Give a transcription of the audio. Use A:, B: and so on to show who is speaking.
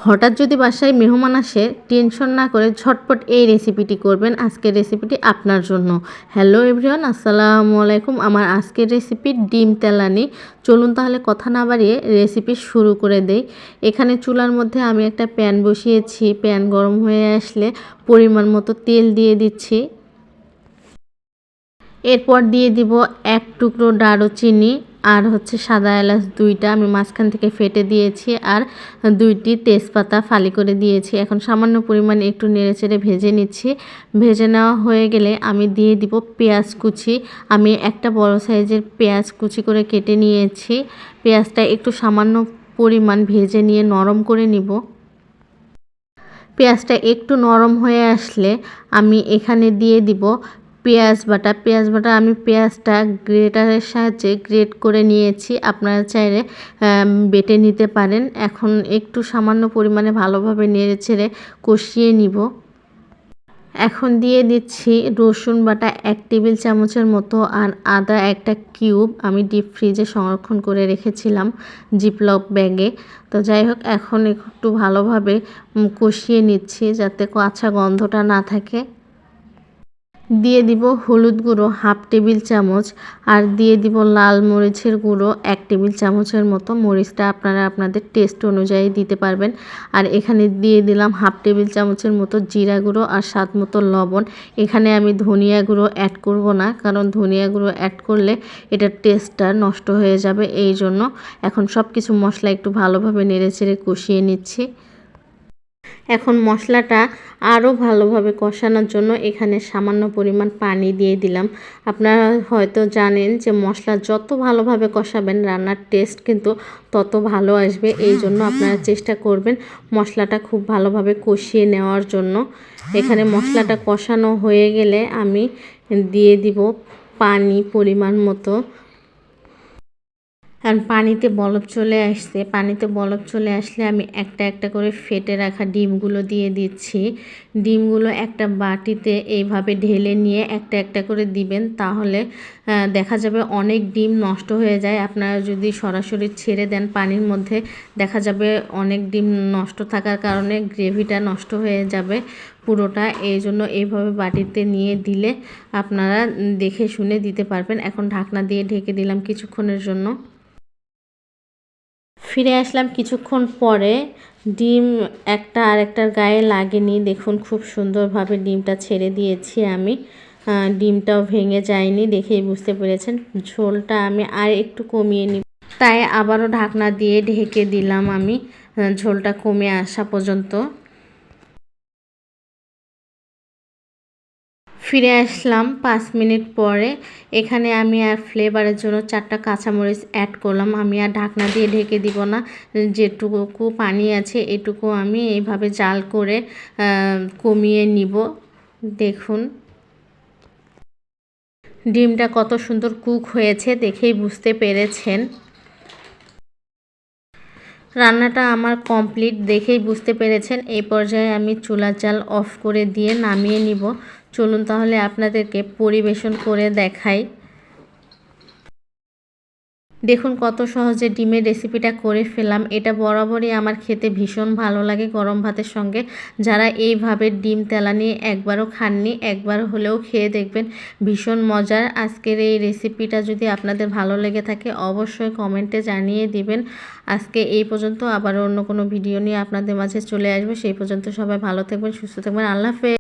A: হঠাৎ যদি বাসায় মেহমান আসে টেনশন না করে ঝটপট এই রেসিপিটি করবেন। আজকের রেসিপিটি আপনার জন্য। হ্যালো এভরিওয়ান, আসসালামু আলাইকুম। আমার আজকের রেসিপি ডিম তেলানি। চলুন তাহলে কথা না বাড়িয়ে রেসিপি শুরু করে দেই। এখানে চুলার মধ্যে আমি একটা প্যান বসিয়েছি। প্যান গরম হয়ে আসলে পরিমাণ মতো তেল দিয়ে দিচ্ছি। এরপর দিয়ে দিব এক টুকরো দারুচিনি আর সাদা এলাচ 2টা আমি মাঝখান থেকে ফেটে দিয়েছি, আর 2টি তেজপাতা ফালি করে দিয়েছি। এখন সামান্য পরিমাণে একটু নেড়েচেড়ে ভেজে নিচ্ছি। ভেজে নেওয়া হয়ে গেলে আমি দিয়ে দিব পেঁয়াজ কুচি। আমি একটা বড় সাইজের পেঁয়াজ কুচি করে কেটে নিয়েছি। পেঁয়াজটা একটু সামান্য পরিমাণ ভেজে নিয়ে নরম করে নিব। পেঁয়াজটা একটু নরম হয়ে আসলে আমি এখানে দিয়ে দিব পেঁয়াজ বাটা। আমি পেঁয়াজটা গ্রেটারের সাহায্যে গ্রেট করে নিয়েছি। আপনারা চাইলে বেটে নিতে পারেন। এখন একটু সামান্য পরিমাণে ভালোভাবে নেড়েচেড়ে কষিয়ে নিব। এখন দিয়ে দিচ্ছি রসুন বাটা 1 টেবিল চামচের মতো, আর আদা একটা কিউব আমি ডিপ ফ্রিজে সংরক্ষণ করে রেখেছিলাম জিপলক ব্যাগে। তো যাই হোক, এখন একটু ভালোভাবে কষিয়ে নিচ্ছি যাতে কাঁচা গন্ধটা না থাকে। দিয়ে দিব হলুদ গুঁড়ো 1/2 টেবিল চামচ, আর দিয়ে দিব লাল মরিচের গুঁড়ো 1 টেবিল চামচের মতো। মরিচটা আপনারা আপনাদের টেস্ট অনুযায়ী দিতে পারবেন। আর এখানে দিয়ে দিলাম 1/2 টেবিল চামচের মতো জিরা গুঁড়ো আর স্বাদ মতো লবণ। এখানে আমি ধনিয়া গুঁড়ো অ্যাড করব না, কারণ ধনিয়া গুঁড়ো অ্যাড করলে এটার টেস্টটা নষ্ট হয়ে যাবে। এই জন্য এখন সব কিছু মশলা একটু ভালোভাবে নেড়েচেড়ে কষিয়ে নিচ্ছি। এখন মশলাটা আরও ভালোভাবে কষানোর জন্য এখানে সামান্য পরিমাণ পানি দিয়ে দিলাম। আপনারা হয়তো জানেন যে মশলা যত ভালোভাবে কষাবেন রান্নার টেস্ট কিন্তু তত ভালো আসবে। এই জন্য আপনারা চেষ্টা করবেন মশলাটা খুব ভালোভাবে কষিয়ে নেওয়ার জন্য। এখানে মশলাটা কষানো হয়ে গেলে আমি দিয়ে দিব পানি পরিমাণ মতো। কারণ পানিতে বলক চলে আসলে আমি একটা একটা করে ফেটে রাখা ডিমগুলো দিয়ে দিচ্ছি। ডিমগুলো একটা বাটিতে এইভাবে ঢেলে নিয়ে একটা একটা করে দিবেন, তাহলে দেখা যাবে অনেক ডিম নষ্ট হয়ে যায়। আপনারা যদি সরাসরি ছেড়ে দেন পানির মধ্যে, দেখা যাবে অনেক ডিম নষ্ট থাকার কারণে গ্রেভিটা নষ্ট হয়ে যাবে পুরোটা। এই জন্য এইভাবে বাটিতে নিয়ে দিলে আপনারা দেখে শুনে দিতে পারবেন। এখন ঢাকনা দিয়ে ঢেকে দিলাম কিছুক্ষণের জন্য। ফিরে আসলাম কিছুক্ষণ পরে। ডিম একটা আরেকটার গায়ে লাগেনি, দেখুন খুব সুন্দরভাবে ডিমটা ছেড়ে দিয়েছি আমি। ডিমটাও ভেঙে যায়নি, দেখেই বুঝতে পেরেছেন। ঝোলটা আমি আর একটু কমিয়ে নিই, তাই আবারও ঢাকনা দিয়ে ঢেকে দিলাম আমি ঝোলটা কমে আসা পর্যন্ত। ফিরে আসলাম 5 মিনিট পরে। এখানে আমি আর ফ্লেভারের জন্য 4টা কাঁচামরিচ অ্যাড করলাম। আমি আর ঢাকনা দিয়ে ঢেকে দিব না, যেটুকু পানি আছে এটুকু আমি এইভাবে জাল করে কমিয়ে নিব। দেখুন ডিমটা কত সুন্দর কুক হয়েছে, দেখেই বুঝতে পেরেছেন। রান্নাটা আমার কমপ্লিট, দেখেই বুঝতে পেরেছেন। এই পর্যায়ে আমি চুলার জাল অফ করে দিয়ে নামিয়ে নিব। চলুন তাহলে আপনাদেরকে পরিবেশন করে দেখাই। দেখুন কত সহজে ডিমের রেসিপিটা করে ফেলাম। এটা বরাবরই আমার খেতে ভীষণ ভালো লাগে গরম ভাতের সঙ্গে। যারা এইভাবে ডিম তেলানি একবারও খাননি, একবার হলেও খেয়ে দেখবেন, ভীষণ মজার। আজকের এই রেসিপিটা যদি আপনাদের ভালো লেগে থাকে অবশ্যই কমেন্টে জানিয়ে দিবেন। আজকে এই পর্যন্ত, আবার অন্য কোনো ভিডিও নিয়ে আপনাদের মাঝে চলে আসবে। সেই পর্যন্ত সবাই ভালো থাকবেন, সুস্থ থাকবেন। আল্লাহ হাফেজ।